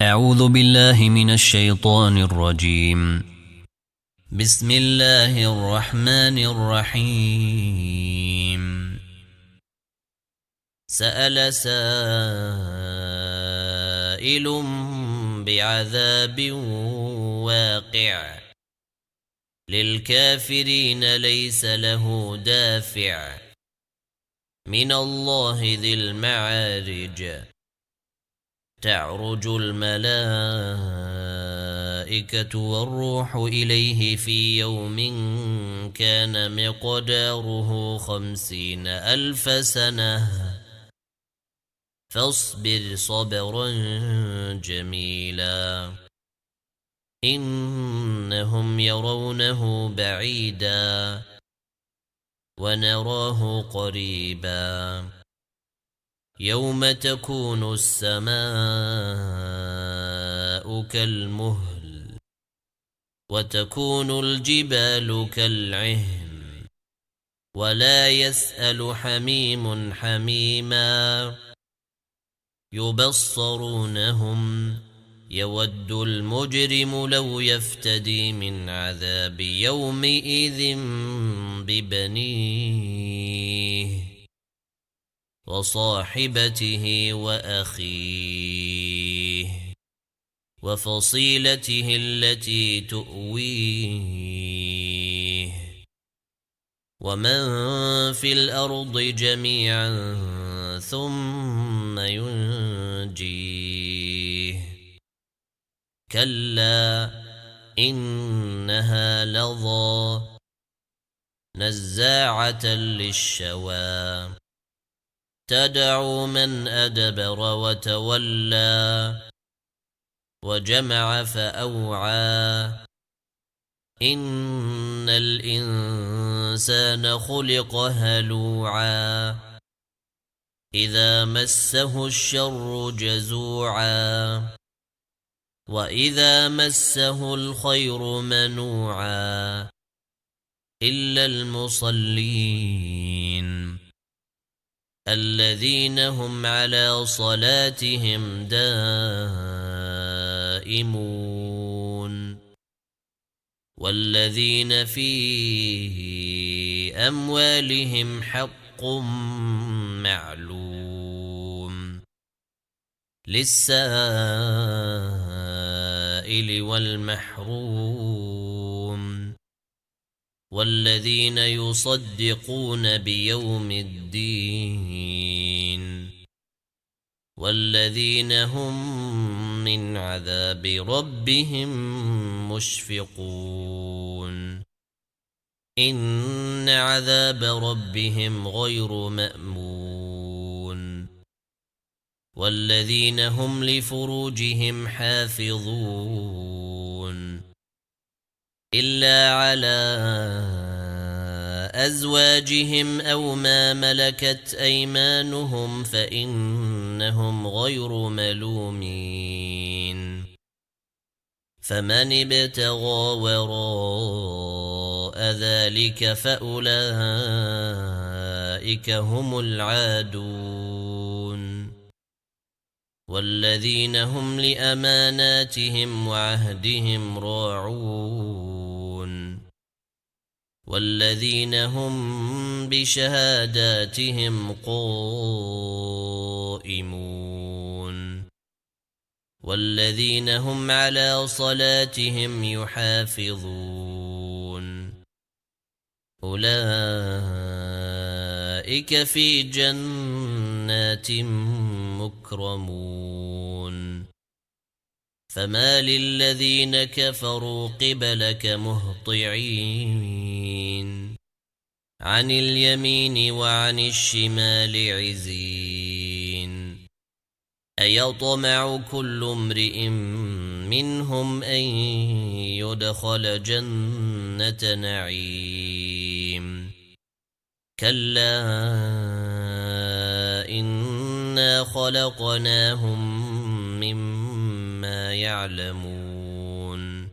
أعوذ بالله من الشيطان الرجيم. بسم الله الرحمن الرحيم. سأل سائل بعذاب واقع للكافرين ليس له دافع من الله ذي المعارج. تعرج الملائكة والروح إليه في يوم كان مقداره 50,000 سنة فاصبر صبرا جميلا إنهم يرونه بعيدا ونراه قريبا يوم تكون السماء كالمهل وتكون الجبال كالعهن ولا يسأل حميم حميما يبصرونهم يود المجرم لو يفتدي من عذاب يومئذ ببنيه وصاحبته وأخيه وفصيلته التي تؤويه ومن في الأرض جميعا ثم ينجيه كلا إنها لظى نزاعة للشوى تدعو من أدبر وتولى وجمع فأوعى إن الإنسان خلق هلوعا إذا مسه الشر جزوعا وإذا مسه الخير منوعا إلا المصلين الذين هم على صلاتهم دائمون والذين في أموالهم حق معلوم للسائل والمحروم والذين يصدقون بيوم الدين والذين هم من عذاب ربهم مشفقون إن عذاب ربهم غير مأمون والذين هم لفروجهم حافظون إلا على أزواجهم أو ما ملكت أيمانهم فإنهم غير ملومين فمن ابتغى وراء ذلك فأولئك هم العادون والذين هم لأماناتهم وعهدهم راعون والذين هم بشهاداتهم قائمون والذين هم على صلاتهم يحافظون أولئك في جنات مكرمون فما للذين كفروا قبلك مهطعين عن اليمين وعن الشمال عزين أيطمع كل امرئ منهم أن يدخل جنة نعيم كلا إنا خلقناهم مما يعلمون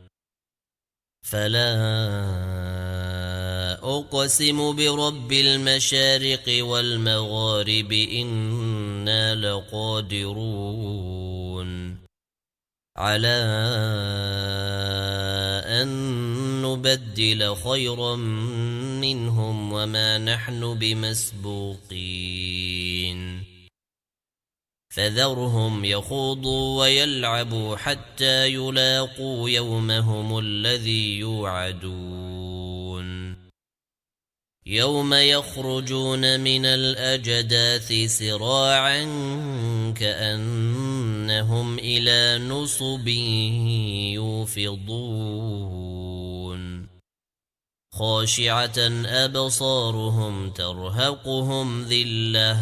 فلا أقسم برب المشارق والمغارب إنا لقادرون على أن نبدل خيرا منهم وما نحن بمسبوقين فذرهم يخوضوا ويلعبوا حتى يلاقوا يومهم الذي يوعدون يوم يخرجون من الأجداث سراعا كأنهم إلى نصب يوفضون خاشعة أبصارهم ترهقهم ذلة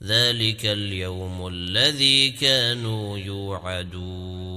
ذلك اليوم الذي كانوا يوعدون